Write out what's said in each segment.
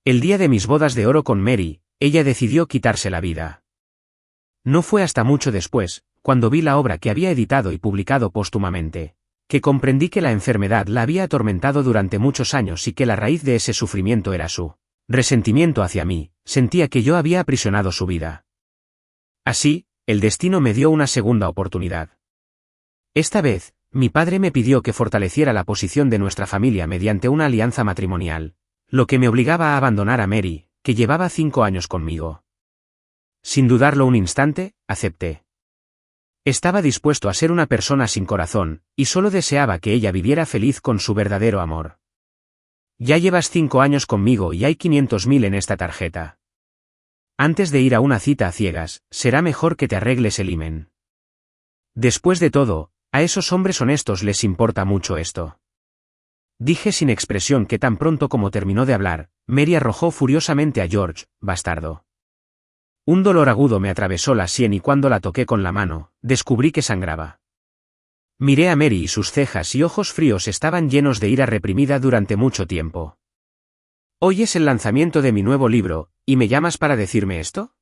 El día de mis bodas de oro con Mary, ella decidió quitarse la vida. No fue hasta mucho después, cuando vi la obra que había editado y publicado póstumamente, que comprendí que la enfermedad la había atormentado durante muchos años y que la raíz de ese sufrimiento era su resentimiento hacia mí. Sentía que yo había aprisionado su vida. Así, el destino me dio una segunda oportunidad. Esta vez, mi padre me pidió que fortaleciera la posición de nuestra familia mediante una alianza matrimonial, lo que me obligaba a abandonar a Mary, que llevaba 5 años conmigo. Sin dudarlo un instante, acepté. Estaba dispuesto a ser una persona sin corazón, y solo deseaba que ella viviera feliz con su verdadero amor. Ya llevas 5 años conmigo y hay 500.000 en esta tarjeta. Antes de ir a una cita a ciegas, será mejor que te arregles el himen. Después de todo, a esos hombres honestos les importa mucho esto. Dije sin expresión que tan pronto como terminó de hablar, Mary arrojó furiosamente a George, bastardo. Un dolor agudo me atravesó la sien y cuando la toqué con la mano, descubrí que sangraba. Miré a Mary y sus cejas y ojos fríos estaban llenos de ira reprimida durante mucho tiempo. «Hoy es el lanzamiento de mi nuevo libro, ¿y me llamas para decirme esto?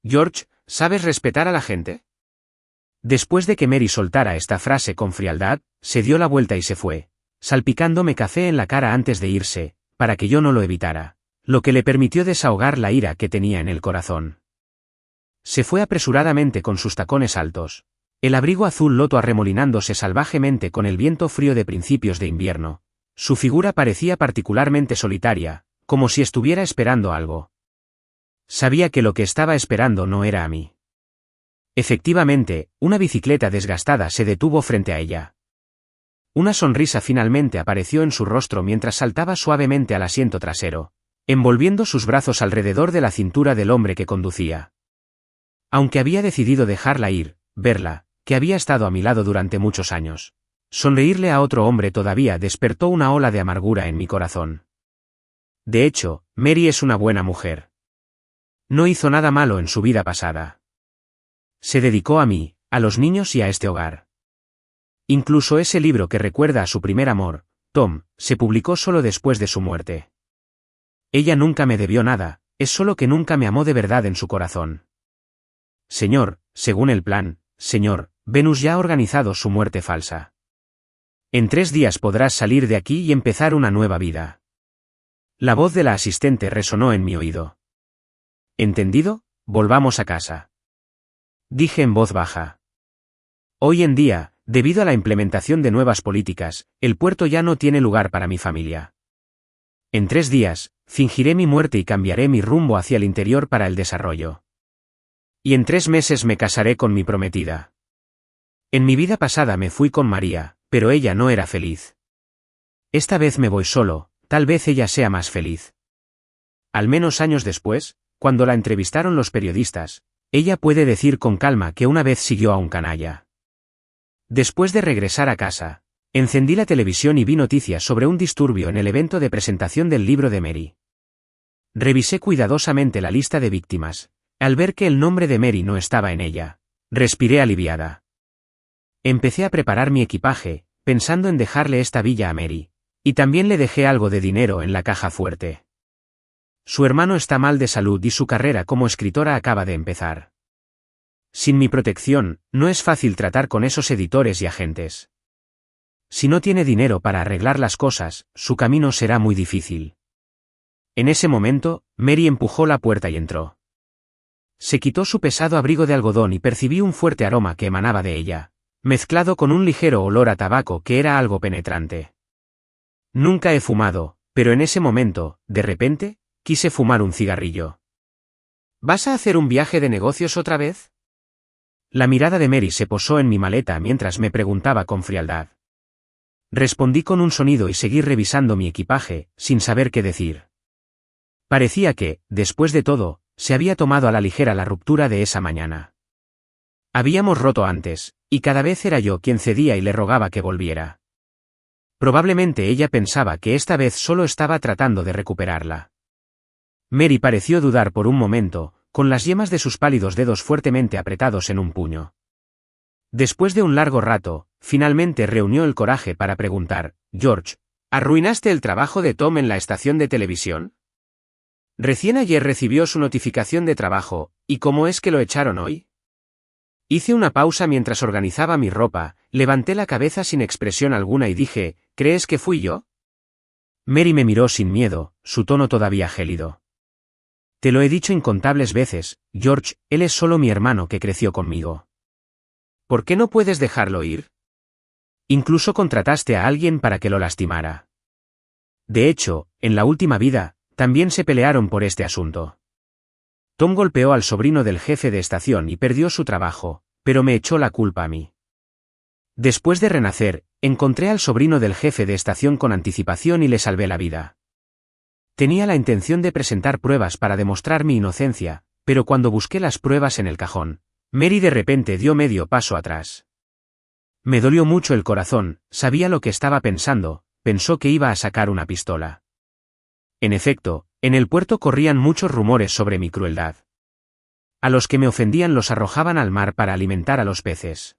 George, ¿sabes respetar a la gente?» Después de que Mary soltara esta frase con frialdad, se dio la vuelta y se fue, salpicándome café en la cara antes de irse, para que yo no lo evitara, lo que le permitió desahogar la ira que tenía en el corazón. Se fue apresuradamente con sus tacones altos, el abrigo azul loto arremolinándose salvajemente con el viento frío de principios de invierno. Su figura parecía particularmente solitaria, como si estuviera esperando algo. Sabía que lo que estaba esperando no era a mí. Efectivamente, una bicicleta desgastada se detuvo frente a ella. Una sonrisa finalmente apareció en su rostro mientras saltaba suavemente al asiento trasero, envolviendo sus brazos alrededor de la cintura del hombre que conducía. Aunque había decidido dejarla ir, verla, que había estado a mi lado durante muchos años, sonreírle a otro hombre todavía despertó una ola de amargura en mi corazón. De hecho, Mary es una buena mujer. No hizo nada malo en su vida pasada. Se dedicó a mí, a los niños y a este hogar. Incluso ese libro que recuerda a su primer amor, Tom, se publicó solo después de su muerte. Ella nunca me debió nada, es solo que nunca me amó de verdad en su corazón. Señor, según el plan, señor, Venus ya ha organizado su muerte falsa. En 3 días podrás salir de aquí y empezar una nueva vida. La voz de la asistente resonó en mi oído. ¿Entendido? Volvamos a casa. Dije en voz baja. Hoy en día, debido a la implementación de nuevas políticas, el puerto ya no tiene lugar para mi familia. En 3 días, fingiré mi muerte y cambiaré mi rumbo hacia el interior para el desarrollo. Y en 3 meses me casaré con mi prometida. En mi vida pasada me fui con María, pero ella no era feliz. Esta vez me voy solo, tal vez ella sea más feliz. Al menos años después, cuando la entrevistaron los periodistas, ella puede decir con calma que una vez siguió a un canalla. Después de regresar a casa, encendí la televisión y vi noticias sobre un disturbio en el evento de presentación del libro de Mary. Revisé cuidadosamente la lista de víctimas. Al ver que el nombre de Mary no estaba en ella, respiré aliviada. Empecé a preparar mi equipaje, pensando en dejarle esta villa a Mary, y también le dejé algo de dinero en la caja fuerte. Su hermano está mal de salud y su carrera como escritora acaba de empezar. Sin mi protección, no es fácil tratar con esos editores y agentes. Si no tiene dinero para arreglar las cosas, su camino será muy difícil. En ese momento, Mary empujó la puerta y entró. Se quitó su pesado abrigo de algodón y percibí un fuerte aroma que emanaba de ella, mezclado con un ligero olor a tabaco que era algo penetrante. Nunca he fumado, pero en ese momento, de repente, quise fumar un cigarrillo. ¿Vas a hacer un viaje de negocios otra vez? La mirada de Mary se posó en mi maleta mientras me preguntaba con frialdad. Respondí con un sonido y seguí revisando mi equipaje, sin saber qué decir. Parecía que, después de todo, se había tomado a la ligera la ruptura de esa mañana. Habíamos roto antes, y cada vez era yo quien cedía y le rogaba que volviera. Probablemente ella pensaba que esta vez solo estaba tratando de recuperarla. Mary pareció dudar por un momento, con las yemas de sus pálidos dedos fuertemente apretados en un puño. Después de un largo rato, finalmente reunió el coraje para preguntar, «George, ¿arruinaste el trabajo de Tom en la estación de televisión?» Recién ayer recibió su notificación de trabajo, ¿y cómo es que lo echaron hoy? Hice una pausa mientras organizaba mi ropa, levanté la cabeza sin expresión alguna y dije, ¿crees que fui yo? Mary me miró sin miedo, su tono todavía gélido. Te lo he dicho incontables veces, George, él es solo mi hermano que creció conmigo. ¿Por qué no puedes dejarlo ir? Incluso contrataste a alguien para que lo lastimara. De hecho, en la última vida, también se pelearon por este asunto. Tom golpeó al sobrino del jefe de estación y perdió su trabajo, pero me echó la culpa a mí. Después de renacer, encontré al sobrino del jefe de estación con anticipación y le salvé la vida. Tenía la intención de presentar pruebas para demostrar mi inocencia, pero cuando busqué las pruebas en el cajón, Mary de repente dio medio paso atrás. Me dolió mucho el corazón, sabía lo que estaba pensando, pensó que iba a sacar una pistola. En efecto, en el puerto corrían muchos rumores sobre mi crueldad. A los que me ofendían los arrojaban al mar para alimentar a los peces.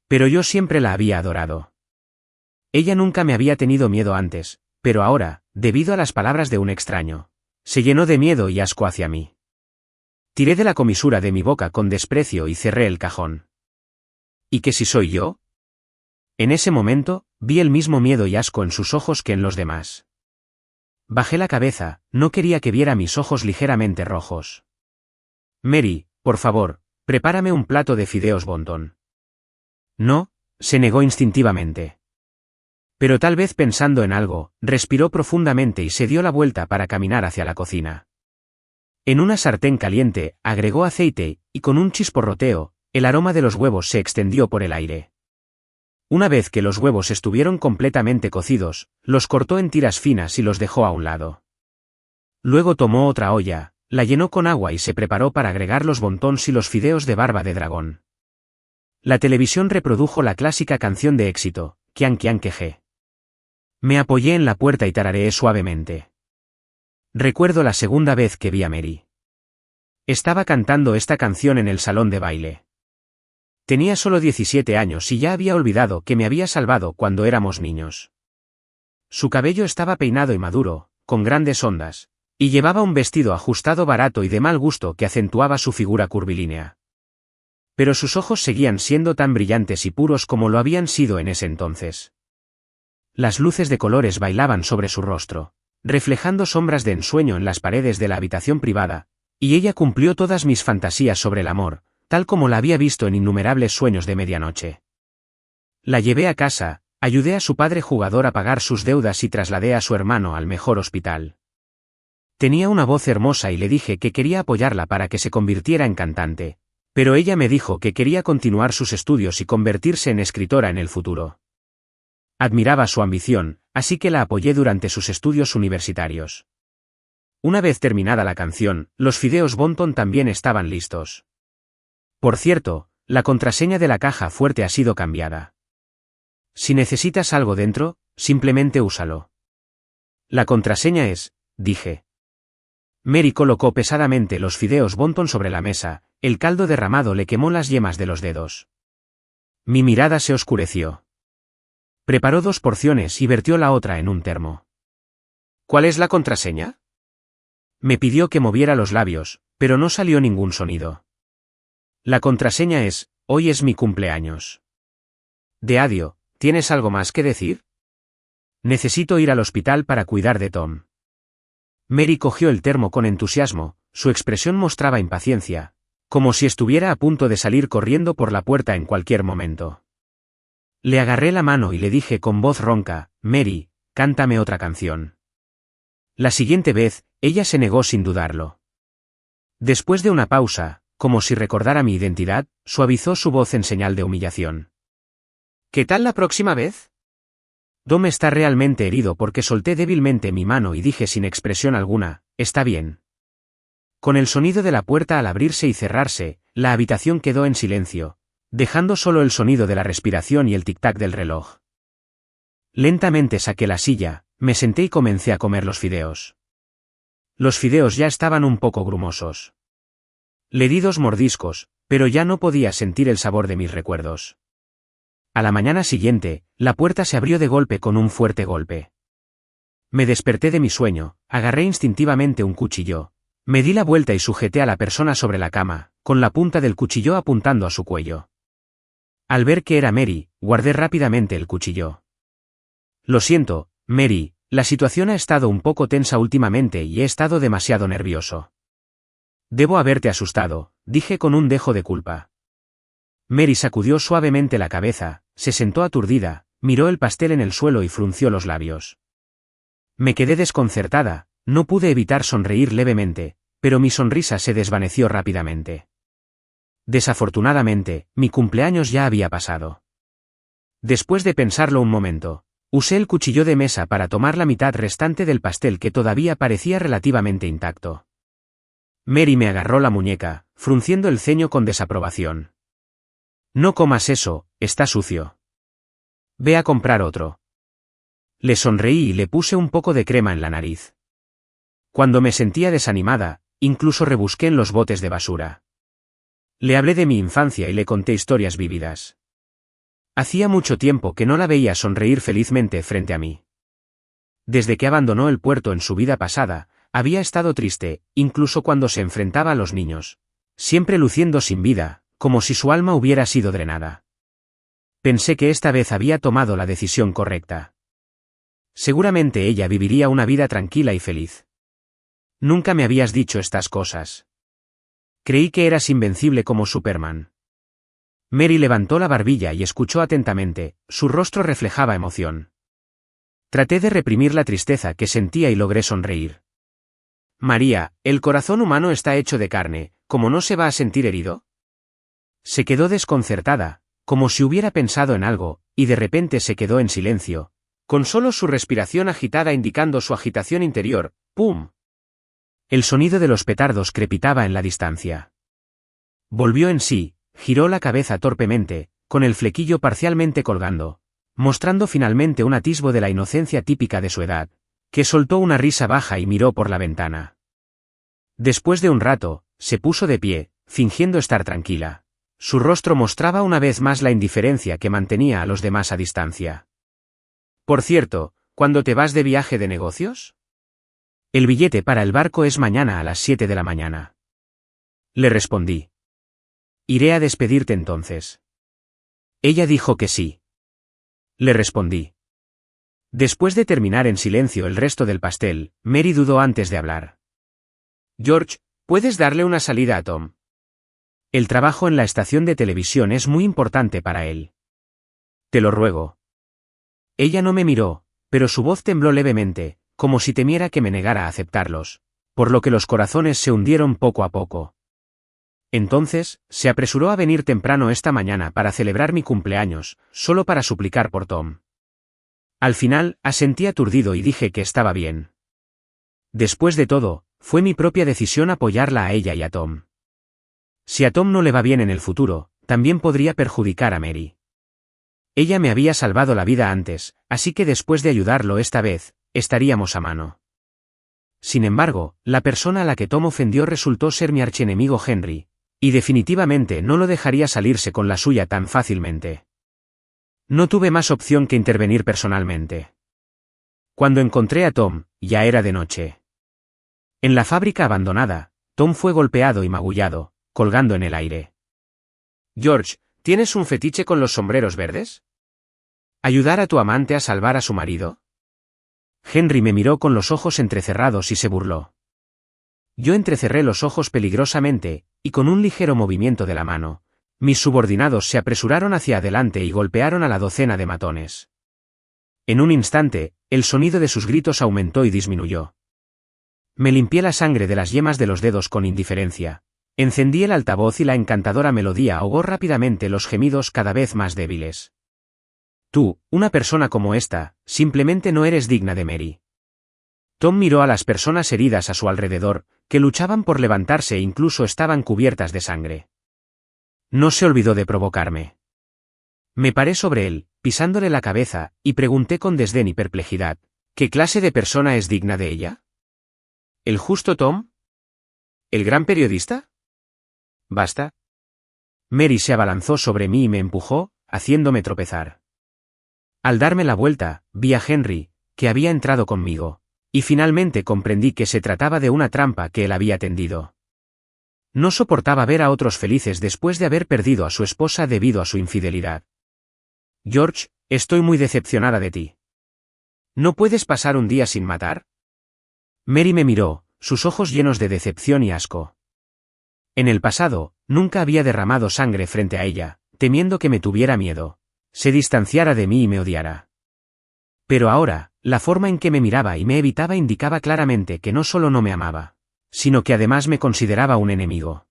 Pero yo siempre la había adorado. Ella nunca me había tenido miedo antes, pero ahora, debido a las palabras de un extraño, se llenó de miedo y asco hacia mí. Tiré de la comisura de mi boca con desprecio y cerré el cajón. ¿Y que si soy yo? En ese momento, vi el mismo miedo y asco en sus ojos que en los demás. Bajé la cabeza, no quería que viera mis ojos ligeramente rojos. Mary, por favor, prepárame un plato de fideos Bonton. No, se negó instintivamente. Pero tal vez pensando en algo, respiró profundamente y se dio la vuelta para caminar hacia la cocina. En una sartén caliente, agregó aceite, y con un chisporroteo, el aroma de los huevos se extendió por el aire. Una vez que los huevos estuvieron completamente cocidos, los cortó en tiras finas y los dejó a un lado. Luego tomó otra olla, la llenó con agua y se preparó para agregar los bontons y los fideos de barba de dragón. La televisión reprodujo la clásica canción de éxito, Kian Kian Keje. Me apoyé en la puerta y tarareé suavemente. Recuerdo la segunda vez que vi a Mary. Estaba cantando esta canción en el salón de baile. Tenía solo 17 años y ya había olvidado que me había salvado cuando éramos niños. Su cabello estaba peinado y maduro, con grandes ondas, y llevaba un vestido ajustado barato y de mal gusto que acentuaba su figura curvilínea. Pero sus ojos seguían siendo tan brillantes y puros como lo habían sido en ese entonces. Las luces de colores bailaban sobre su rostro, reflejando sombras de ensueño en las paredes de la habitación privada, y ella cumplió todas mis fantasías sobre el amor, tal como la había visto en innumerables sueños de medianoche. La llevé a casa, ayudé a su padre jugador a pagar sus deudas y trasladé a su hermano al mejor hospital. Tenía una voz hermosa y le dije que quería apoyarla para que se convirtiera en cantante, pero ella me dijo que quería continuar sus estudios y convertirse en escritora en el futuro. Admiraba su ambición, así que la apoyé durante sus estudios universitarios. Una vez terminada la canción, los fideos Bonton también estaban listos. Por cierto, la contraseña de la caja fuerte ha sido cambiada. Si necesitas algo dentro, simplemente úsalo. La contraseña es, dije. Mary colocó pesadamente los fideos Bonton sobre la mesa, el caldo derramado le quemó las yemas de los dedos. Mi mirada se oscureció. Preparó 2 porciones y vertió la otra en un termo. ¿Cuál es la contraseña? Me pidió que moviera los labios, pero no salió ningún sonido. La contraseña es, hoy es mi cumpleaños. Deadio, ¿tienes algo más que decir? Necesito ir al hospital para cuidar de Tom. Mary cogió el termo con entusiasmo, su expresión mostraba impaciencia, como si estuviera a punto de salir corriendo por la puerta en cualquier momento. Le agarré la mano y le dije con voz ronca, Mary, cántame otra canción. La siguiente vez, ella se negó sin dudarlo. Después de una pausa, como si recordara mi identidad, suavizó su voz en señal de humillación. ¿Qué tal la próxima vez? Dom está realmente herido porque solté débilmente mi mano y dije sin expresión alguna, está bien. Con el sonido de la puerta al abrirse y cerrarse, la habitación quedó en silencio, dejando solo el sonido de la respiración y el tic-tac del reloj. Lentamente saqué la silla, me senté y comencé a comer los fideos. Los fideos ya estaban un poco grumosos. Le di 2 mordiscos, pero ya no podía sentir el sabor de mis recuerdos. A la mañana siguiente, la puerta se abrió de golpe con un fuerte golpe. Me desperté de mi sueño, agarré instintivamente un cuchillo. Me di la vuelta y sujeté a la persona sobre la cama, con la punta del cuchillo apuntando a su cuello. Al ver que era Mary, guardé rápidamente el cuchillo. Lo siento, Mary, la situación ha estado un poco tensa últimamente y he estado demasiado nervioso. Debo haberte asustado, dije con un dejo de culpa. Mary sacudió suavemente la cabeza, se sentó aturdida, miró el pastel en el suelo y frunció los labios. Me quedé desconcertada, no pude evitar sonreír levemente, pero mi sonrisa se desvaneció rápidamente. Desafortunadamente, mi cumpleaños ya había pasado. Después de pensarlo un momento, usé el cuchillo de mesa para tomar la mitad restante del pastel que todavía parecía relativamente intacto. Mary me agarró la muñeca, frunciendo el ceño con desaprobación. No comas eso, está sucio. Ve a comprar otro. Le sonreí y le puse un poco de crema en la nariz. Cuando me sentía desanimada, incluso rebusqué en los botes de basura. Le hablé de mi infancia y le conté historias vívidas. Hacía mucho tiempo que no la veía sonreír felizmente frente a mí. Desde que abandonó el puerto en su vida pasada, había estado triste, incluso cuando se enfrentaba a los niños. Siempre luciendo sin vida, como si su alma hubiera sido drenada. Pensé que esta vez había tomado la decisión correcta. Seguramente ella viviría una vida tranquila y feliz. Nunca me habías dicho estas cosas. Creí que eras invencible como Superman. Mary levantó la barbilla y escuchó atentamente, su rostro reflejaba emoción. Traté de reprimir la tristeza que sentía y logré sonreír. María, el corazón humano está hecho de carne, ¿cómo no se va a sentir herido? Se quedó desconcertada, como si hubiera pensado en algo, y de repente se quedó en silencio, con solo su respiración agitada indicando su agitación interior. ¡Pum! El sonido de los petardos crepitaba en la distancia. Volvió en sí, giró la cabeza torpemente, con el flequillo parcialmente colgando, mostrando finalmente un atisbo de la inocencia típica de su edad, que soltó una risa baja y miró por la ventana. Después de un rato, se puso de pie, fingiendo estar tranquila. Su rostro mostraba una vez más la indiferencia que mantenía a los demás a distancia. Por cierto, ¿cuándo te vas de viaje de negocios? El billete para el barco es mañana a las 7 de la mañana. Le respondí. Iré a despedirte entonces. Ella dijo que sí. Le respondí. Después de terminar en silencio el resto del pastel, Mary dudó antes de hablar. George, ¿puedes darle una salida a Tom? El trabajo en la estación de televisión es muy importante para él. Te lo ruego. Ella no me miró, pero su voz tembló levemente, como si temiera que me negara a aceptarlos, por lo que los corazones se hundieron poco a poco. Entonces, se apresuró a venir temprano esta mañana para celebrar mi cumpleaños, solo para suplicar por Tom. Al final, asentí aturdido y dije que estaba bien. Después de todo, fue mi propia decisión apoyarla a ella y a Tom. Si a Tom no le va bien en el futuro, también podría perjudicar a Mary. Ella me había salvado la vida antes, así que después de ayudarlo esta vez, estaríamos a mano. Sin embargo, la persona a la que Tom ofendió resultó ser mi archienemigo Henry, y definitivamente no lo dejaría salirse con la suya tan fácilmente. No tuve más opción que intervenir personalmente. Cuando encontré a Tom, ya era de noche. En la fábrica abandonada, Tom fue golpeado y magullado, colgando en el aire. George, ¿tienes un fetiche con los sombreros verdes? ¿Ayudar a tu amante a salvar a su marido? Henry me miró con los ojos entrecerrados y se burló. Yo entrecerré los ojos peligrosamente, y con un ligero movimiento de la mano, mis subordinados se apresuraron hacia adelante y golpearon a la docena de matones. En un instante, el sonido de sus gritos aumentó y disminuyó. Me limpié la sangre de las yemas de los dedos con indiferencia. Encendí el altavoz y la encantadora melodía ahogó rápidamente los gemidos cada vez más débiles. Tú, una persona como esta, simplemente no eres digna de Mary. Tom miró a las personas heridas a su alrededor, que luchaban por levantarse e incluso estaban cubiertas de sangre. No se olvidó de provocarme. Me paré sobre él, pisándole la cabeza, y pregunté con desdén y perplejidad, ¿qué clase de persona es digna de ella? ¿El justo Tom? ¿El gran periodista? ¿Basta? Mary se abalanzó sobre mí y me empujó, haciéndome tropezar. Al darme la vuelta, vi a Henry, que había entrado conmigo, Y finalmente comprendí que se trataba de una trampa que él había tendido. No soportaba ver a otros felices después de haber perdido a su esposa debido a su infidelidad. George, estoy muy decepcionada de ti. ¿No puedes pasar un día sin matar? Mary me miró, sus ojos llenos de decepción y asco. En el pasado, nunca había derramado sangre frente a ella, temiendo que me tuviera miedo, se distanciara de mí y me odiara. Pero ahora, la forma en que me miraba y me evitaba indicaba claramente que no solo no me amaba, sino que además me consideraba un enemigo.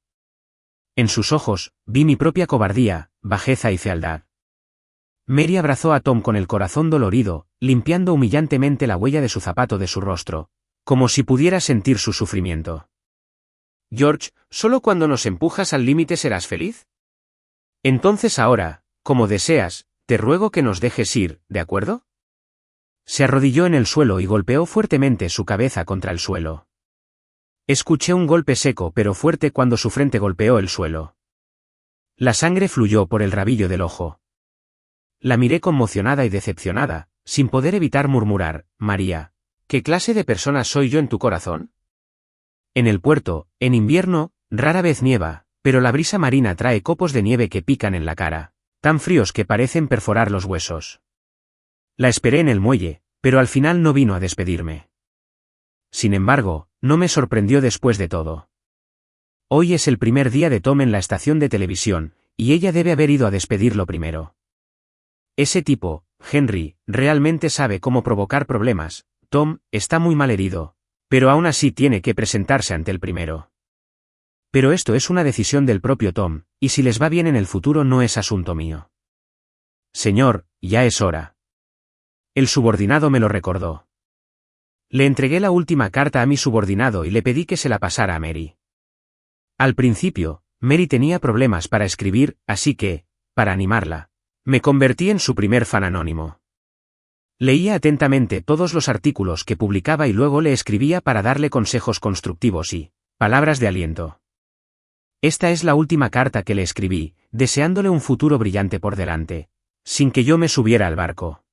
En sus ojos, vi mi propia cobardía, bajeza y fealdad. Mary abrazó a Tom con el corazón dolorido, limpiando humillantemente la huella de su zapato de su rostro, como si pudiera sentir su sufrimiento. George, ¿solo cuando nos empujas al límite serás feliz? Entonces ahora, como deseas, te ruego que nos dejes ir, ¿de acuerdo? Se arrodilló en el suelo y golpeó fuertemente su cabeza contra el suelo. Escuché un golpe seco pero fuerte cuando su frente golpeó el suelo. La sangre fluyó por el rabillo del ojo. La miré conmocionada y decepcionada, sin poder evitar murmurar, María, ¿qué clase de persona soy yo en tu corazón? En el puerto, en invierno, rara vez nieva, pero la brisa marina trae copos de nieve que pican en la cara, tan fríos que parecen perforar los huesos. La esperé en el muelle, pero al final no vino a despedirme. Sin embargo, no me sorprendió después de todo. Hoy es el primer día de Tom en la estación de televisión, y ella debe haber ido a despedirlo primero. Ese tipo, Henry, realmente sabe cómo provocar problemas. Tom está muy mal herido, pero aún así tiene que presentarse ante el primero. Pero esto es una decisión del propio Tom, y si les va bien en el futuro no es asunto mío. Señor, ya es hora. El subordinado me lo recordó. Le entregué la última carta a mi subordinado y le pedí que se la pasara a Mary. Al principio, Mary tenía problemas para escribir, así que, para animarla, me convertí en su primer fan anónimo. Leía atentamente todos los artículos que publicaba y luego le escribía para darle consejos constructivos y palabras de aliento. Esta es la última carta que le escribí, deseándole un futuro brillante por delante, sin que yo me subiera al barco.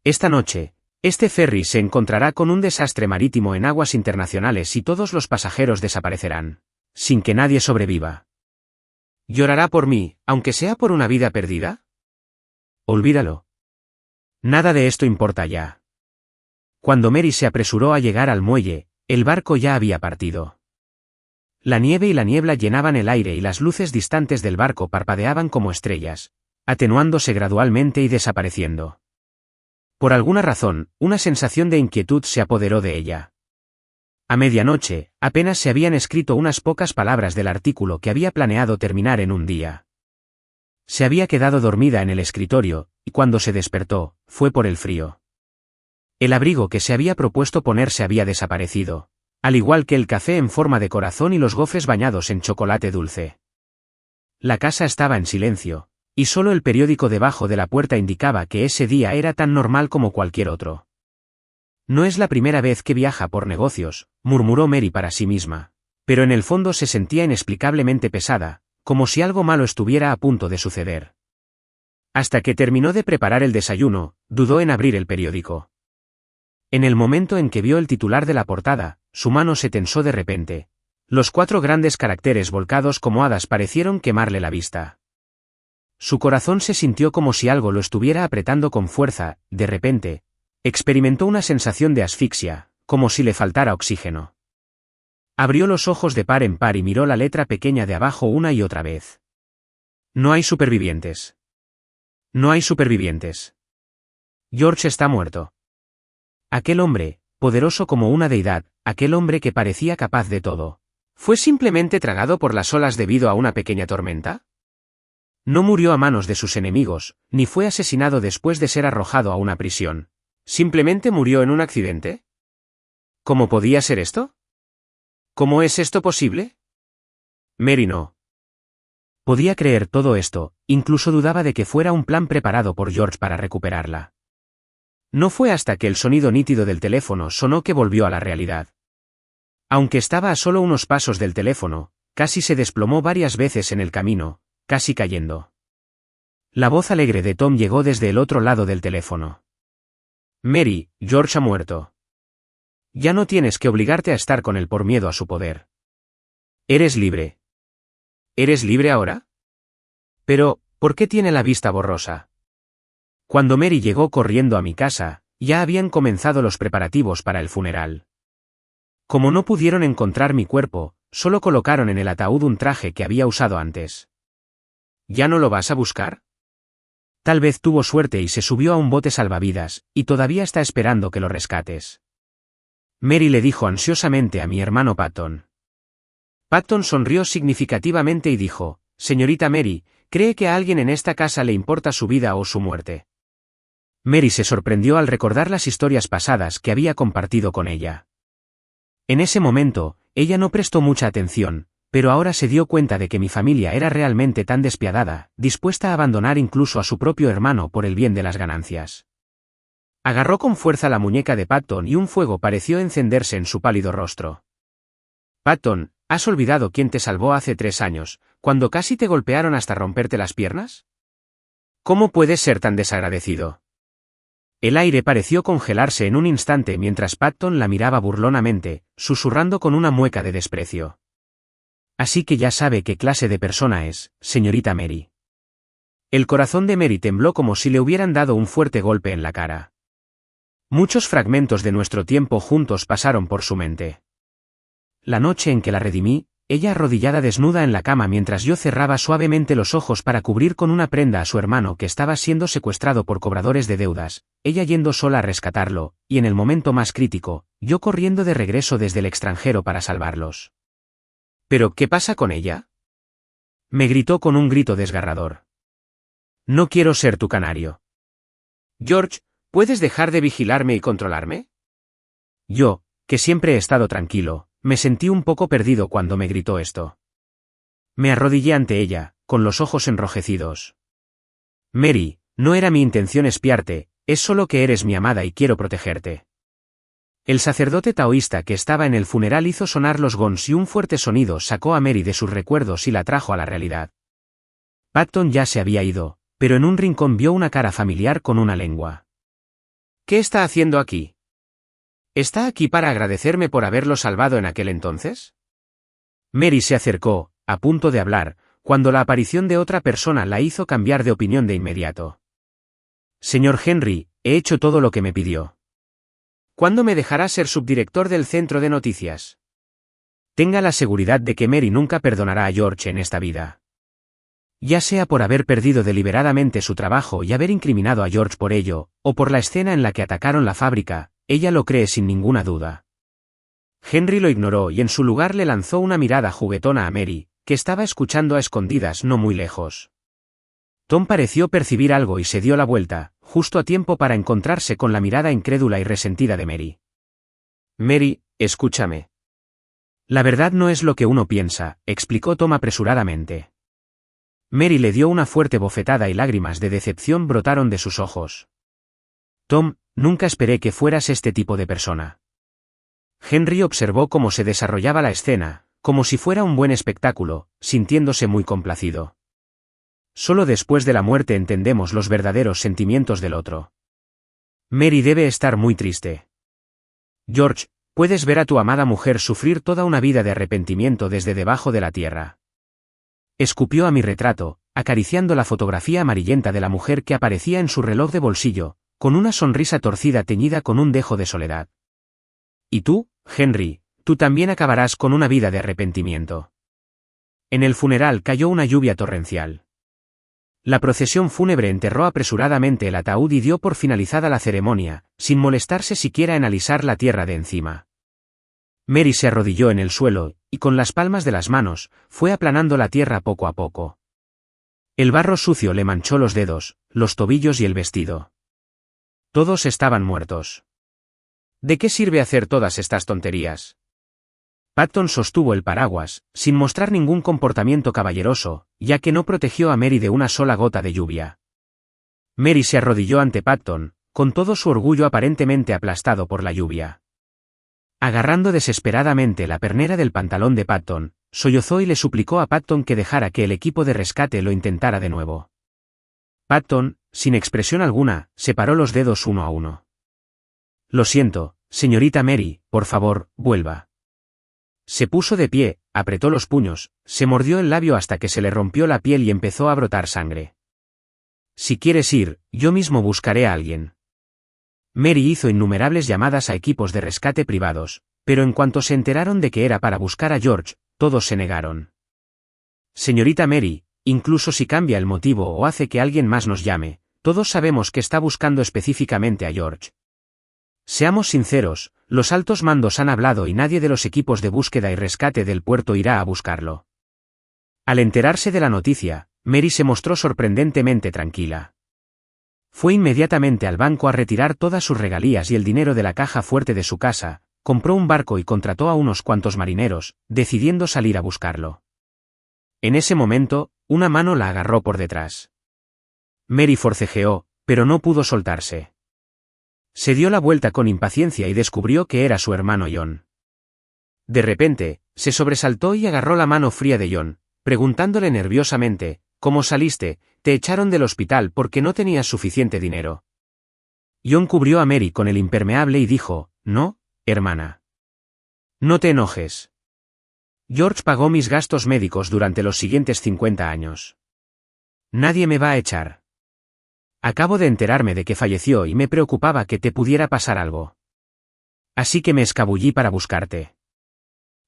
Esta noche, este ferry se encontrará con un desastre marítimo en aguas internacionales y todos los pasajeros desaparecerán, sin que nadie sobreviva. ¿Llorará por mí, aunque sea por una vida perdida? Olvídalo. Nada de esto importa ya. Cuando Mary se apresuró a llegar al muelle, el barco ya había partido. La nieve y la niebla llenaban el aire y las luces distantes del barco parpadeaban como estrellas, atenuándose gradualmente y desapareciendo. Por alguna razón, una sensación de inquietud se apoderó de ella. A medianoche, apenas se habían escrito unas pocas palabras del artículo que había planeado terminar en un día. Se había quedado dormida en el escritorio, y cuando se despertó, fue por el frío. El abrigo que se había propuesto ponerse había desaparecido, al igual que el café en forma de corazón y los gofres bañados en chocolate dulce. La casa estaba en silencio, y solo el periódico debajo de la puerta indicaba que ese día era tan normal como cualquier otro. No es la primera vez que viaja por negocios, murmuró Mary para sí misma, pero en el fondo se sentía inexplicablemente pesada, como si algo malo estuviera a punto de suceder. Hasta que terminó de preparar el desayuno, dudó en abrir el periódico. En el momento en que vio el titular de la portada, su mano se tensó de repente. Los 4 grandes caracteres volcados como hadas parecieron quemarle la vista. Su corazón se sintió como si algo lo estuviera apretando con fuerza, de repente. Experimentó una sensación de asfixia, como si le faltara oxígeno. Abrió los ojos de par en par y miró la letra pequeña de abajo una y otra vez. No hay supervivientes. No hay supervivientes. George está muerto. Aquel hombre, poderoso como una deidad, aquel hombre que parecía capaz de todo, ¿fue simplemente tragado por las olas debido a una pequeña tormenta? No murió a manos de sus enemigos, ni fue asesinado después de ser arrojado a una prisión. ¿Simplemente murió en un accidente? ¿Cómo podía ser esto? ¿Cómo es esto posible? Mary no podía creer todo esto, incluso dudaba de que fuera un plan preparado por George para recuperarla. No fue hasta que el sonido nítido del teléfono sonó que volvió a la realidad. Aunque estaba a solo unos pasos del teléfono, casi se desplomó varias veces en el camino, casi cayendo. La voz alegre de Tom llegó desde el otro lado del teléfono. Mary, George ha muerto. Ya no tienes que obligarte a estar con él por miedo a su poder. Eres libre. ¿Eres libre ahora? Pero, ¿por qué tiene la vista borrosa? Cuando Mary llegó corriendo a mi casa, ya habían comenzado los preparativos para el funeral. Como no pudieron encontrar mi cuerpo, solo colocaron en el ataúd un traje que había usado antes. ¿Ya no lo vas a buscar? Tal vez tuvo suerte y se subió a un bote salvavidas, y todavía está esperando que lo rescates. Mary le dijo ansiosamente a mi hermano Patton. Patton sonrió significativamente y dijo, «Señorita Mary, ¿cree que a alguien en esta casa le importa su vida o su muerte?» Mary se sorprendió al recordar las historias pasadas que había compartido con ella. En ese momento, ella no prestó mucha atención, pero ahora se dio cuenta de que mi familia era realmente tan despiadada, dispuesta a abandonar incluso a su propio hermano por el bien de las ganancias. Agarró con fuerza la muñeca de Patton y un fuego pareció encenderse en su pálido rostro. «Patton, ¿has olvidado quién te salvó hace 3 años, cuando casi te golpearon hasta romperte las piernas? ¿Cómo puedes ser tan desagradecido?» El aire pareció congelarse en un instante mientras Patton la miraba burlonamente, susurrando con una mueca de desprecio. «Así que ya sabe qué clase de persona es, señorita Mary». El corazón de Mary tembló como si le hubieran dado un fuerte golpe en la cara. Muchos fragmentos de nuestro tiempo juntos pasaron por su mente. La noche en que la redimí, ella arrodillada desnuda en la cama mientras yo cerraba suavemente los ojos para cubrir con una prenda a su hermano que estaba siendo secuestrado por cobradores de deudas, ella yendo sola a rescatarlo, y en el momento más crítico, yo corriendo de regreso desde el extranjero para salvarlos. «¿Pero qué pasa con ella?», me gritó con un grito desgarrador. «No quiero ser tu canario. George, ¿puedes dejar de vigilarme y controlarme?». Yo, que siempre he estado tranquilo, me sentí un poco perdido cuando me gritó esto. Me arrodillé ante ella, con los ojos enrojecidos. «Mary, no era mi intención espiarte, es solo que eres mi amada y quiero protegerte». El sacerdote taoísta que estaba en el funeral hizo sonar los gongs y un fuerte sonido sacó a Mary de sus recuerdos y la trajo a la realidad. Patton ya se había ido, pero en un rincón vio una cara familiar con una lengua. «¿Qué está haciendo aquí? ¿Está aquí para agradecerme por haberlo salvado en aquel entonces?». Mary se acercó, a punto de hablar, cuando la aparición de otra persona la hizo cambiar de opinión de inmediato. «Señor Henry, he hecho todo lo que me pidió. ¿Cuándo me dejará ser subdirector del centro de noticias?». Tenga la seguridad de que Mary nunca perdonará a George en esta vida. Ya sea por haber perdido deliberadamente su trabajo y haber incriminado a George por ello, o por la escena en la que atacaron la fábrica, ella lo cree sin ninguna duda. Henry lo ignoró y en su lugar le lanzó una mirada juguetona a Mary, que estaba escuchando a escondidas no muy lejos. Tom pareció percibir algo y se dio la vuelta, justo a tiempo para encontrarse con la mirada incrédula y resentida de Mary. «Mary, escúchame. La verdad no es lo que uno piensa», explicó Tom apresuradamente. Mary le dio una fuerte bofetada y lágrimas de decepción brotaron de sus ojos. «Tom, nunca esperé que fueras este tipo de persona». Henry observó cómo se desarrollaba la escena, como si fuera un buen espectáculo, sintiéndose muy complacido. Solo después de la muerte entendemos los verdaderos sentimientos del otro. Mary debe estar muy triste. George, puedes ver a tu amada mujer sufrir toda una vida de arrepentimiento desde debajo de la tierra. Escupió a mi retrato, acariciando la fotografía amarillenta de la mujer que aparecía en su reloj de bolsillo, con una sonrisa torcida teñida con un dejo de soledad. Y tú, Henry, tú también acabarás con una vida de arrepentimiento. En el funeral cayó una lluvia torrencial. La procesión fúnebre enterró apresuradamente el ataúd y dio por finalizada la ceremonia, sin molestarse siquiera en alisar la tierra de encima. Mary se arrodilló en el suelo, y con las palmas de las manos, fue aplanando la tierra poco a poco. El barro sucio le manchó los dedos, los tobillos y el vestido. Todos estaban muertos. ¿De qué sirve hacer todas estas tonterías? Patton sostuvo el paraguas, sin mostrar ningún comportamiento caballeroso, ya que no protegió a Mary de una sola gota de lluvia. Mary se arrodilló ante Patton, con todo su orgullo aparentemente aplastado por la lluvia. Agarrando desesperadamente la pernera del pantalón de Patton, sollozó y le suplicó a Patton que dejara que el equipo de rescate lo intentara de nuevo. Patton, sin expresión alguna, separó los dedos uno a uno. «Lo siento, Señorita Mary, por favor, vuelva. Se puso de pie, apretó los puños, se mordió el labio hasta que se le rompió la piel y empezó a brotar sangre. Si quieres ir, yo mismo buscaré a alguien. Mary hizo innumerables llamadas a equipos de rescate privados, pero en cuanto se enteraron de que era para buscar a George, todos se negaron. Señorita Mary, incluso si cambia el motivo o hace que alguien más nos llame, todos sabemos que está buscando específicamente a George. Seamos sinceros, los altos mandos han hablado y nadie de los equipos de búsqueda y rescate del puerto irá a buscarlo. Al enterarse de la noticia, Mary se mostró sorprendentemente tranquila. Fue inmediatamente al banco a retirar todas sus regalías y el dinero de la caja fuerte de su casa, compró un barco y contrató a unos cuantos marineros, decidiendo salir a buscarlo. En ese momento, una mano la agarró por detrás. Mary forcejeó, pero no pudo soltarse. Se dio la vuelta con impaciencia y descubrió que era su hermano John. De repente, se sobresaltó y agarró la mano fría de John, preguntándole nerviosamente, ¿cómo saliste? Te echaron del hospital porque no tenías suficiente dinero. John cubrió a Mary con el impermeable y dijo, no, hermana. No te enojes. George pagó mis gastos médicos durante los siguientes 50 años. Nadie me va a echar. Acabo de enterarme de que falleció y me preocupaba que te pudiera pasar algo. Así que me escabullí para buscarte.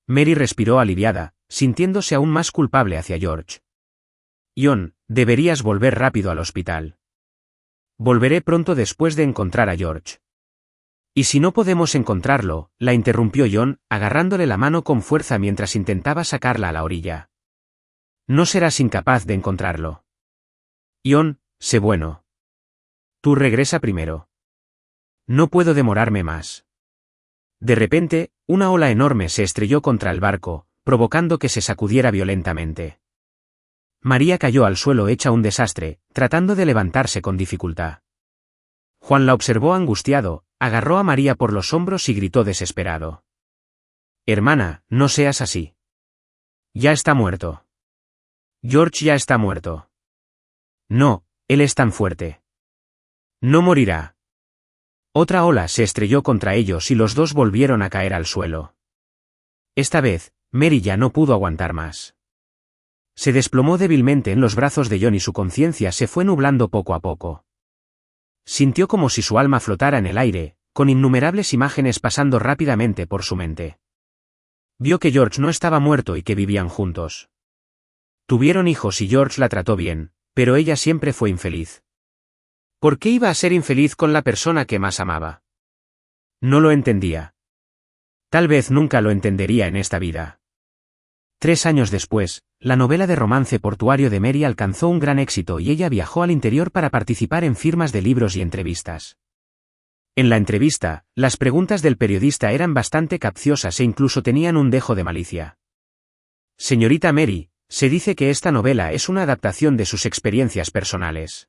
Mary respiró aliviada, sintiéndose aún más culpable hacia George. John, deberías volver rápido al hospital. Volveré pronto después de encontrar a George. Y si no podemos encontrarlo, la interrumpió John, agarrándole la mano con fuerza mientras intentaba sacarla a la orilla. No serás incapaz de encontrarlo. John, sé bueno. Tú regresa primero. No puedo demorarme más. De repente, una ola enorme se estrelló contra el barco, provocando que se sacudiera violentamente. María cayó al suelo hecha un desastre, tratando de levantarse con dificultad. Juan la observó angustiado, agarró a María por los hombros y gritó desesperado. Hermana, no seas así. Ya está muerto. George ya está muerto. No, él es tan fuerte. No morirá. Otra ola se estrelló contra ellos y los dos volvieron a caer al suelo. Esta vez, Mary ya no pudo aguantar más. Se desplomó débilmente en los brazos de John y su conciencia se fue nublando poco a poco. Sintió como si su alma flotara en el aire, con innumerables imágenes pasando rápidamente por su mente. Vio que George no estaba muerto y que vivían juntos. Tuvieron hijos y George la trató bien, pero ella siempre fue infeliz. ¿Por qué iba a ser infeliz con la persona que más amaba? No lo entendía. Tal vez nunca lo entendería en esta vida. 3 años después, la novela de romance portuario de Mary alcanzó un gran éxito y ella viajó al interior para participar en firmas de libros y entrevistas. En la entrevista, las preguntas del periodista eran bastante capciosas e incluso tenían un dejo de malicia. Señorita Mary, se dice que esta novela es una adaptación de sus experiencias personales.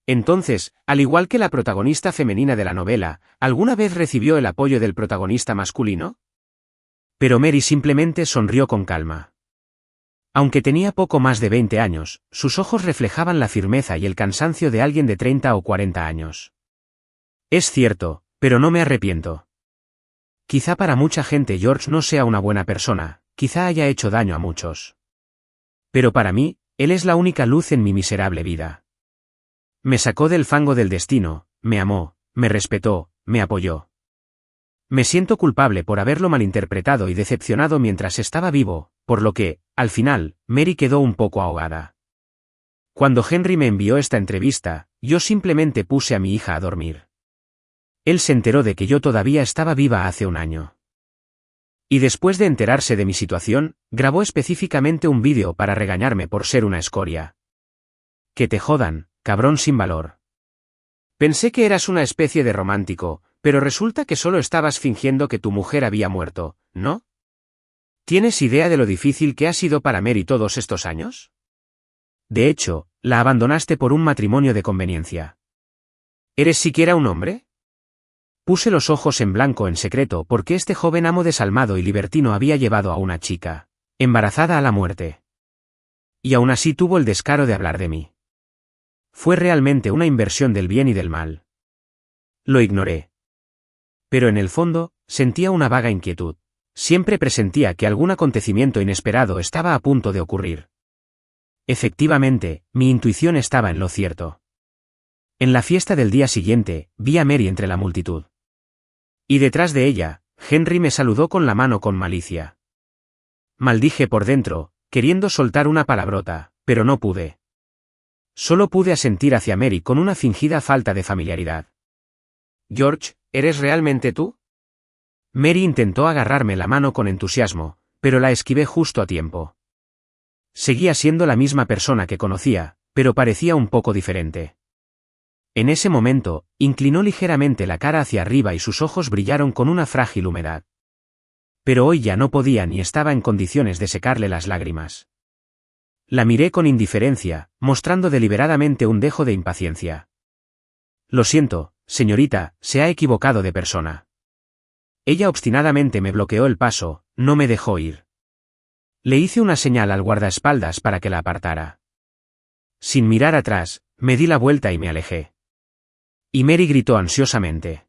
Entonces, al igual que la protagonista femenina de la novela, ¿alguna vez recibió el apoyo del protagonista masculino? Pero Mary simplemente sonrió con calma. Aunque tenía poco más de 20 años, sus ojos reflejaban la firmeza y el cansancio de alguien de 30 o 40 años. Es cierto, pero no me arrepiento. Quizá para mucha gente George no sea una buena persona, quizá haya hecho daño a muchos. Pero para mí, él es la única luz en mi miserable vida. Me sacó del fango del destino, me amó, me respetó, me apoyó. Me siento culpable por haberlo malinterpretado y decepcionado mientras estaba vivo, por lo que, al final, Mary quedó un poco ahogada. Cuando Henry me envió esta entrevista, yo simplemente puse a mi hija a dormir. Él se enteró de que yo todavía estaba viva hace un año. Y después de enterarse de mi situación, grabó específicamente un vídeo para regañarme por ser una escoria. Que te jodan, cabrón sin valor. Pensé que eras una especie de romántico, pero resulta que solo estabas fingiendo que tu mujer había muerto, ¿no? ¿Tienes idea de lo difícil que ha sido para Mary todos estos años? De hecho, la abandonaste por un matrimonio de conveniencia. ¿Eres siquiera un hombre? Puse los ojos en blanco en secreto porque este joven amo desalmado y libertino había llevado a una chica, embarazada a la muerte. Y aún así tuvo el descaro de hablar de mí. Fue realmente una inversión del bien y del mal. Lo ignoré. Pero en el fondo, sentía una vaga inquietud. Siempre presentía que algún acontecimiento inesperado estaba a punto de ocurrir. Efectivamente, mi intuición estaba en lo cierto. En la fiesta del día siguiente, vi a Mary entre la multitud. Y detrás de ella, Henry me saludó con la mano con malicia. Maldije por dentro, queriendo soltar una palabrota, pero no pude. Solo pude asentir hacia Mary con una fingida falta de familiaridad. «George, ¿eres realmente tú?» Mary intentó agarrarme la mano con entusiasmo, pero la esquivé justo a tiempo. Seguía siendo la misma persona que conocía, pero parecía un poco diferente. En ese momento, inclinó ligeramente la cara hacia arriba y sus ojos brillaron con una frágil humedad. Pero hoy ya no podía ni estaba en condiciones de secarle las lágrimas. La miré con indiferencia, mostrando deliberadamente un dejo de impaciencia. «Lo siento, señorita, se ha equivocado de persona». Ella obstinadamente me bloqueó el paso, no me dejó ir. Le hice una señal al guardaespaldas para que la apartara. Sin mirar atrás, me di la vuelta y me alejé. Y Mary gritó ansiosamente.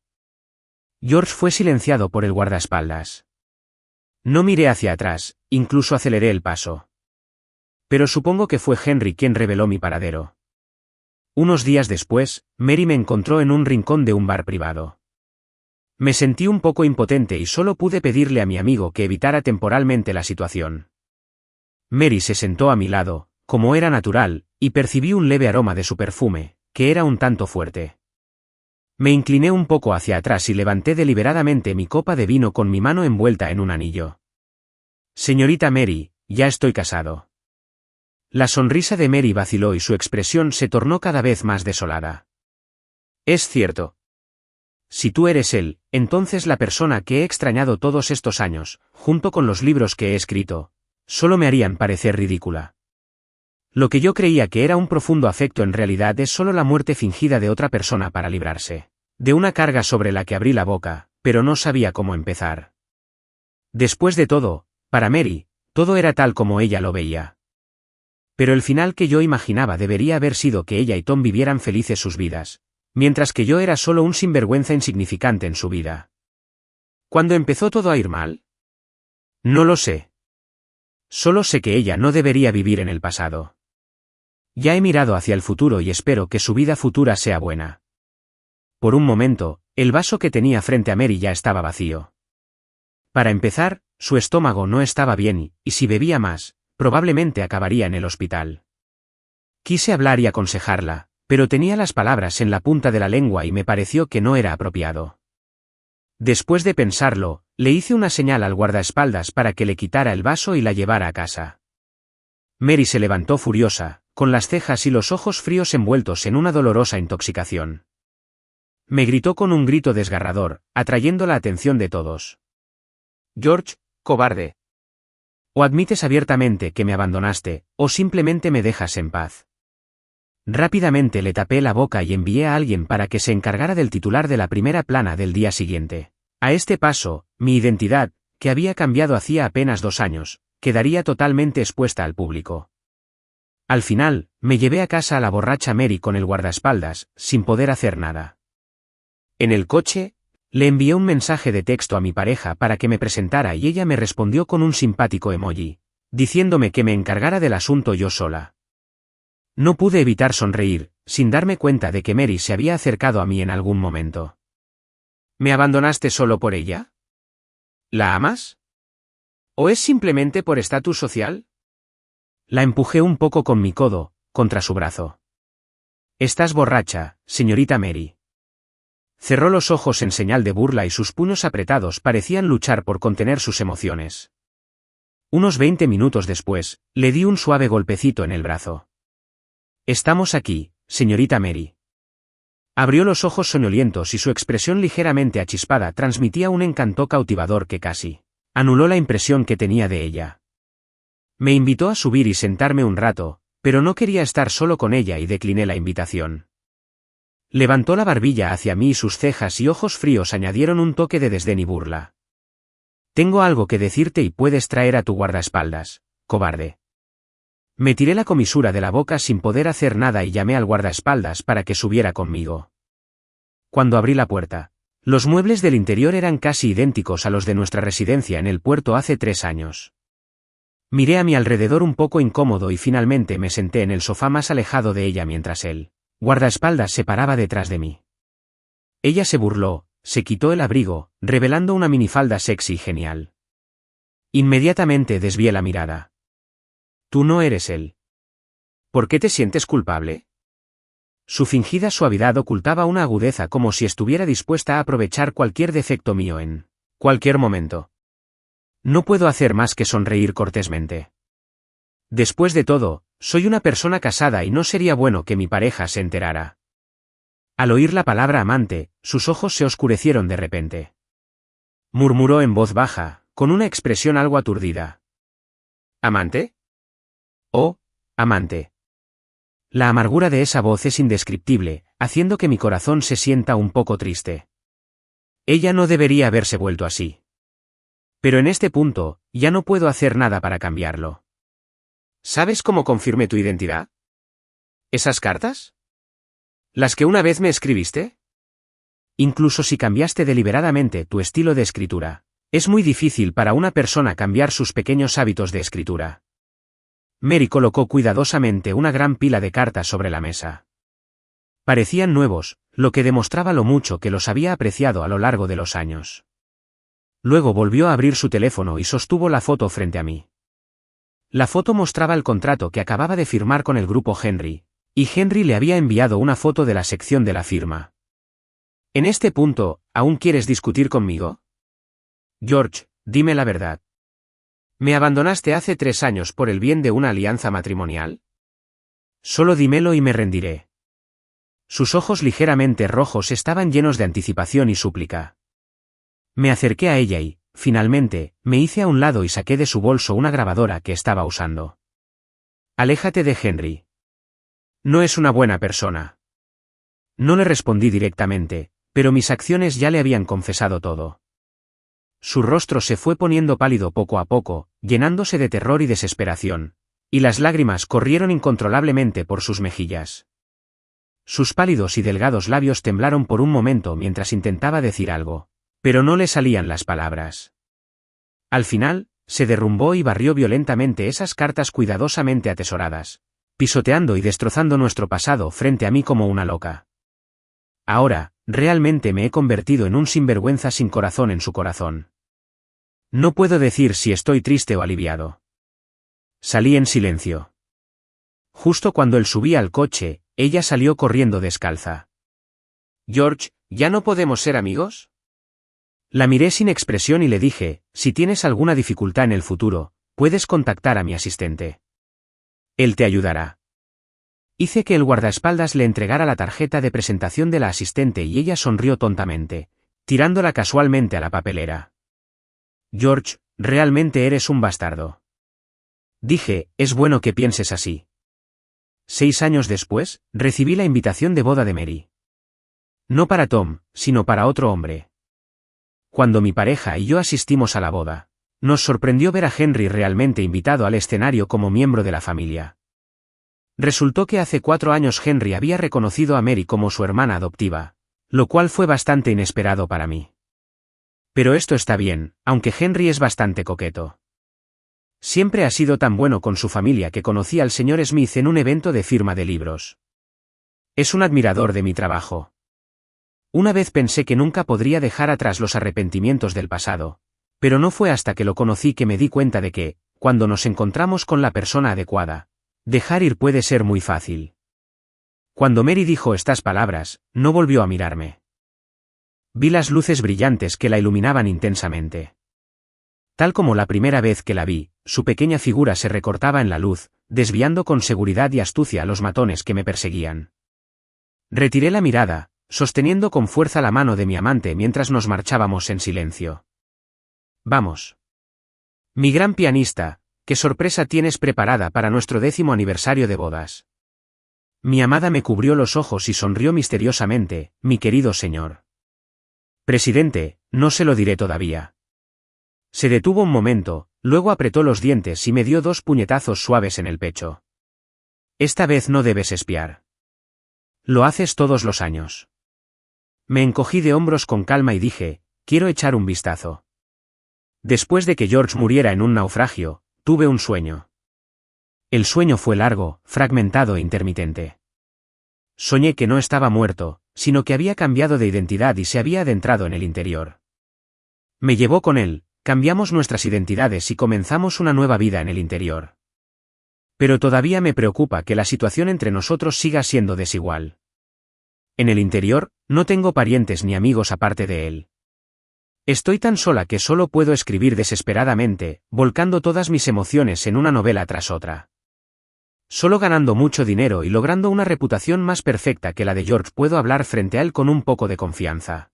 George fue silenciado por el guardaespaldas. No miré hacia atrás, incluso aceleré el paso. Pero supongo que fue Henry quien reveló mi paradero. Unos días después, Mary me encontró en un rincón de un bar privado. Me sentí un poco impotente y solo pude pedirle a mi amigo que evitara temporalmente la situación. Mary se sentó a mi lado, como era natural, y percibí un leve aroma de su perfume, que era un tanto fuerte. Me incliné un poco hacia atrás y levanté deliberadamente mi copa de vino con mi mano envuelta en un anillo. «Señorita Mary, ya estoy casado». La sonrisa de Mary vaciló y su expresión se tornó cada vez más desolada. «Es cierto. Si tú eres él, entonces la persona que he extrañado todos estos años, junto con los libros que he escrito, solo me harían parecer ridícula. Lo que yo creía que era un profundo afecto en realidad es solo la muerte fingida de otra persona para librarse de una carga sobre la que abrí la boca, pero no sabía cómo empezar. Después de todo, para Mary, todo era tal como ella lo veía. Pero el final que yo imaginaba debería haber sido que ella y Tom vivieran felices sus vidas, mientras que yo era solo un sinvergüenza insignificante en su vida. ¿Cuándo empezó todo a ir mal? No lo sé. Solo sé que ella no debería vivir en el pasado. Ya he mirado hacia el futuro y espero que su vida futura sea buena. Por un momento, el vaso que tenía frente a Mary ya estaba vacío. Para empezar, su estómago no estaba bien y si bebía más, probablemente acabaría en el hospital. Quise hablar y aconsejarla, pero tenía las palabras en la punta de la lengua y me pareció que no era apropiado. Después de pensarlo, le hice una señal al guardaespaldas para que le quitara el vaso y la llevara a casa. Mary se levantó furiosa, con las cejas y los ojos fríos envueltos en una dolorosa intoxicación. Me gritó con un grito desgarrador, atrayendo la atención de todos. «George, cobarde. O admites abiertamente que me abandonaste, o simplemente me dejas en paz». Rápidamente le tapé la boca y envié a alguien para que se encargara del titular de la primera plana del día siguiente. A este paso, mi identidad, que había cambiado hacía apenas 2 años, quedaría totalmente expuesta al público. Al final, me llevé a casa a la borracha Mary con el guardaespaldas, sin poder hacer nada. En el coche, le envié un mensaje de texto a mi pareja para que me presentara y ella me respondió con un simpático emoji, diciéndome que me encargara del asunto yo sola. No pude evitar sonreír, sin darme cuenta de que Mary se había acercado a mí en algún momento. ¿Me abandonaste solo por ella? ¿La amas? ¿O es simplemente por estatus social? La empujé un poco con mi codo, contra su brazo. Estás borracha, señorita Mary. Cerró los ojos en señal de burla y sus puños apretados parecían luchar por contener sus emociones. Unos 20 minutos después, le di un suave golpecito en el brazo. Estamos aquí, señorita Mary. Abrió los ojos soñolientos y su expresión ligeramente achispada transmitía un encanto cautivador que casi anuló la impresión que tenía de ella. Me invitó a subir y sentarme un rato, pero no quería estar solo con ella y decliné la invitación. Levantó la barbilla hacia mí y sus cejas y ojos fríos añadieron un toque de desdén y burla. Tengo algo que decirte y puedes traer a tu guardaespaldas, cobarde. Me tiré la comisura de la boca sin poder hacer nada y llamé al guardaespaldas para que subiera conmigo. Cuando abrí la puerta, Los muebles del interior eran casi idénticos a los de nuestra residencia en el puerto hace 3 años. Miré a mi alrededor un poco incómodo y finalmente me senté en el sofá más alejado de ella mientras el guardaespaldas se paraba detrás de mí. Ella se burló, se quitó el abrigo, revelando una minifalda sexy y genial. Inmediatamente desvié la mirada. Tú no eres él. ¿Por qué te sientes culpable? Su fingida suavidad ocultaba una agudeza como si estuviera dispuesta a aprovechar cualquier defecto mío en cualquier momento. No puedo hacer más que sonreír cortésmente. Después de todo, soy una persona casada y no sería bueno que mi pareja se enterara. Al oír la palabra amante, sus ojos se oscurecieron de repente. Murmuró en voz baja, con una expresión algo aturdida. ¿Amante? Oh, amante. La amargura de esa voz es indescriptible, haciendo que mi corazón se sienta un poco triste. Ella no debería haberse vuelto así. Pero en este punto, ya no puedo hacer nada para cambiarlo. ¿Sabes cómo confirmé tu identidad? ¿Esas cartas? ¿Las que una vez me escribiste? Incluso si cambiaste deliberadamente tu estilo de escritura, es muy difícil para una persona cambiar sus pequeños hábitos de escritura. Mary colocó cuidadosamente una gran pila de cartas sobre la mesa. Parecían nuevos, lo que demostraba lo mucho que los había apreciado a lo largo de los años. Luego volvió a abrir su teléfono y sostuvo la foto frente a mí. La foto mostraba el contrato que acababa de firmar con el grupo Henry, y Henry le había enviado una foto de la sección de la firma. En este punto, ¿aún quieres discutir conmigo? George, dime la verdad. ¿Me abandonaste hace 3 años por el bien de una alianza matrimonial? Solo dímelo y me rendiré. Sus ojos ligeramente rojos estaban llenos de anticipación y súplica. Me acerqué a ella y, finalmente, me hice a un lado y saqué de su bolso una grabadora que estaba usando. Aléjate de Henry. No es una buena persona. No le respondí directamente, pero mis acciones ya le habían confesado todo. Su rostro se fue poniendo pálido poco a poco, llenándose de terror y desesperación, y las lágrimas corrieron incontrolablemente por sus mejillas. Sus pálidos y delgados labios temblaron por un momento mientras intentaba decir algo, pero no le salían las palabras. Al final, se derrumbó y barrió violentamente esas cartas cuidadosamente atesoradas, pisoteando y destrozando nuestro pasado frente a mí como una loca. Ahora, realmente me he convertido en un sinvergüenza sin corazón en su corazón. No puedo decir si estoy triste o aliviado. Salí en silencio. Justo cuando él subía al coche, ella salió corriendo descalza. George, ¿ya no podemos ser amigos? La miré sin expresión y le dije, si tienes alguna dificultad en el futuro, puedes contactar a mi asistente. Él te ayudará. Hice que el guardaespaldas le entregara la tarjeta de presentación de la asistente y ella sonrió tontamente, tirándola casualmente a la papelera. George, realmente eres un bastardo. Dije, es bueno que pienses así. 6 años después, recibí la invitación de boda de Mary. No para Tom, sino para otro hombre. Cuando mi pareja y yo asistimos a la boda, nos sorprendió ver a Henry realmente invitado al escenario como miembro de la familia. Resultó que hace 4 años Henry había reconocido a Mary como su hermana adoptiva, lo cual fue bastante inesperado para mí. Pero esto está bien, aunque Henry es bastante coqueto. Siempre ha sido tan bueno con su familia que conocí al señor Smith en un evento de firma de libros. Es un admirador de mi trabajo. Una vez pensé que nunca podría dejar atrás los arrepentimientos del pasado, pero no fue hasta que lo conocí que me di cuenta de que, cuando nos encontramos con la persona adecuada, dejar ir puede ser muy fácil. Cuando Mary dijo estas palabras, no volvió a mirarme. Vi las luces brillantes que la iluminaban intensamente. Tal como la primera vez que la vi, su pequeña figura se recortaba en la luz, desviando con seguridad y astucia a los matones que me perseguían. Retiré la mirada, sosteniendo con fuerza la mano de mi amante mientras nos marchábamos en silencio. Vamos. Mi gran pianista, ¿qué sorpresa tienes preparada para nuestro 10º aniversario de bodas? Mi amada me cubrió los ojos y sonrió misteriosamente, mi querido señor. Presidente, no se lo diré todavía. Se detuvo un momento, luego apretó los dientes y me dio 2 puñetazos suaves en el pecho. Esta vez no debes espiar. Lo haces todos los años. Me encogí de hombros con calma y dije, quiero echar un vistazo. Después de que George muriera en un naufragio, tuve un sueño. El sueño fue largo, fragmentado e intermitente. Soñé que no estaba muerto, sino que había cambiado de identidad y se había adentrado en el interior. Me llevó con él, cambiamos nuestras identidades y comenzamos una nueva vida en el interior. Pero todavía me preocupa que la situación entre nosotros siga siendo desigual. En el interior, no tengo parientes ni amigos aparte de él. Estoy tan sola que solo puedo escribir desesperadamente, volcando todas mis emociones en una novela tras otra. Solo ganando mucho dinero y logrando una reputación más perfecta que la de George puedo hablar frente a él con un poco de confianza.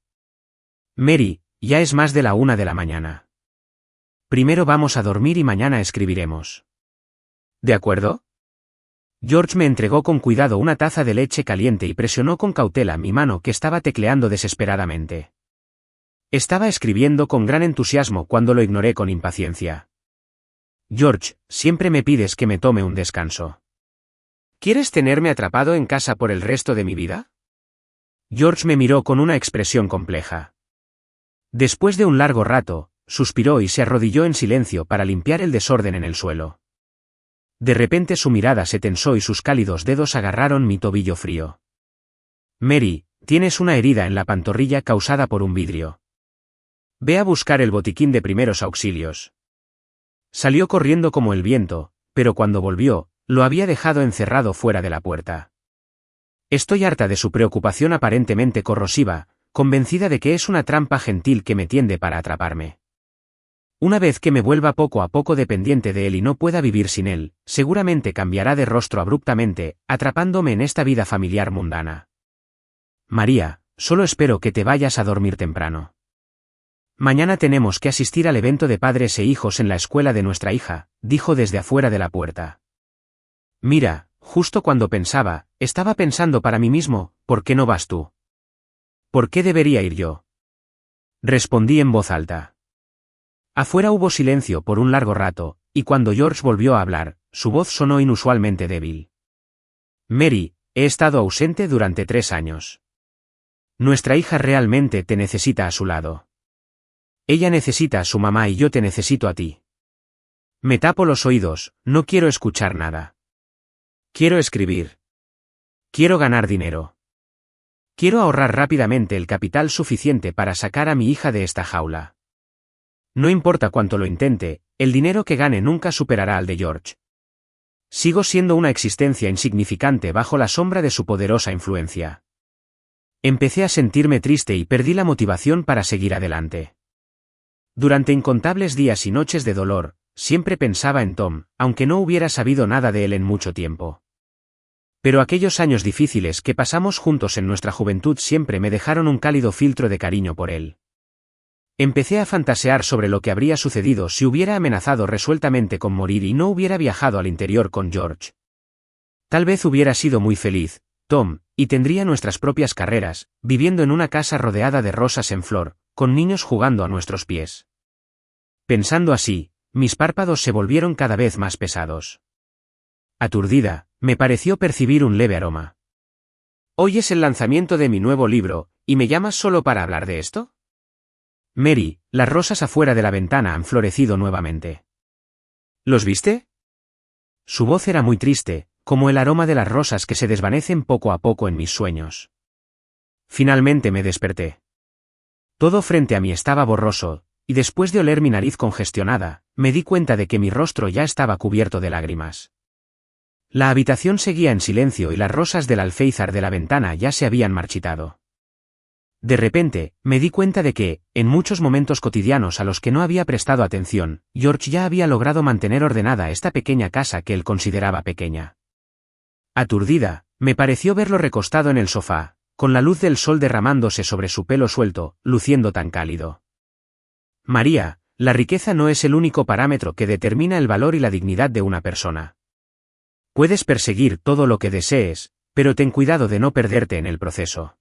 Mary, ya es más de la 1 de la mañana. Primero vamos a dormir y mañana escribiremos. ¿De acuerdo? George me entregó con cuidado una taza de leche caliente y presionó con cautela mi mano que estaba tecleando desesperadamente. Estaba escribiendo con gran entusiasmo cuando lo ignoré con impaciencia. George, siempre me pides que me tome un descanso. ¿Quieres tenerme atrapado en casa por el resto de mi vida? George me miró con una expresión compleja. Después de un largo rato, suspiró y se arrodilló en silencio para limpiar el desorden en el suelo. De repente su mirada se tensó y sus cálidos dedos agarraron mi tobillo frío. Mary, tienes una herida en la pantorrilla causada por un vidrio. Ve a buscar el botiquín de primeros auxilios. Salió corriendo como el viento, pero cuando volvió, lo había dejado encerrado fuera de la puerta. Estoy harta de su preocupación aparentemente corrosiva, convencida de que es una trampa gentil que me tiende para atraparme. Una vez que me vuelva poco a poco dependiente de él y no pueda vivir sin él, seguramente cambiará de rostro abruptamente, atrapándome en esta vida familiar mundana. María, solo espero que te vayas a dormir temprano. Mañana tenemos que asistir al evento de padres e hijos en la escuela de nuestra hija, dijo desde afuera de la puerta. Mira, justo cuando estaba pensando para mí mismo, ¿por qué no vas tú? ¿Por qué debería ir yo? Respondí en voz alta. Afuera hubo silencio por un largo rato, y cuando George volvió a hablar, su voz sonó inusualmente débil. Mary, he estado ausente durante 3 años. Nuestra hija realmente te necesita a su lado. Ella necesita a su mamá y yo te necesito a ti. Me tapo los oídos, no quiero escuchar nada. Quiero escribir. Quiero ganar dinero. Quiero ahorrar rápidamente el capital suficiente para sacar a mi hija de esta jaula. No importa cuánto lo intente, el dinero que gane nunca superará al de George. Sigo siendo una existencia insignificante bajo la sombra de su poderosa influencia. Empecé a sentirme triste y perdí la motivación para seguir adelante. Durante incontables días y noches de dolor, siempre pensaba en Tom, aunque no hubiera sabido nada de él en mucho tiempo. Pero aquellos años difíciles que pasamos juntos en nuestra juventud siempre me dejaron un cálido filtro de cariño por él. Empecé a fantasear sobre lo que habría sucedido si hubiera amenazado resueltamente con morir y no hubiera viajado al interior con George. Tal vez hubiera sido muy feliz, Tom, y tendría nuestras propias carreras, viviendo en una casa rodeada de rosas en flor, con niños jugando a nuestros pies. Pensando así, mis párpados se volvieron cada vez más pesados. Aturdida, me pareció percibir un leve aroma. ¿Hoy es el lanzamiento de mi nuevo libro, y me llamas solo para hablar de esto? Mary, las rosas afuera de la ventana han florecido nuevamente. ¿Los viste? Su voz era muy triste, como el aroma de las rosas que se desvanecen poco a poco en mis sueños. Finalmente me desperté. Todo frente a mí estaba borroso, y después de oler mi nariz congestionada, me di cuenta de que mi rostro ya estaba cubierto de lágrimas. La habitación seguía en silencio y las rosas del alféizar de la ventana ya se habían marchitado. De repente, me di cuenta de que, en muchos momentos cotidianos a los que no había prestado atención, George ya había logrado mantener ordenada esta pequeña casa que él consideraba pequeña. Aturdida, me pareció verlo recostado en el sofá, con la luz del sol derramándose sobre su pelo suelto, luciendo tan cálido. María, la riqueza no es el único parámetro que determina el valor y la dignidad de una persona. Puedes perseguir todo lo que desees, pero ten cuidado de no perderte en el proceso.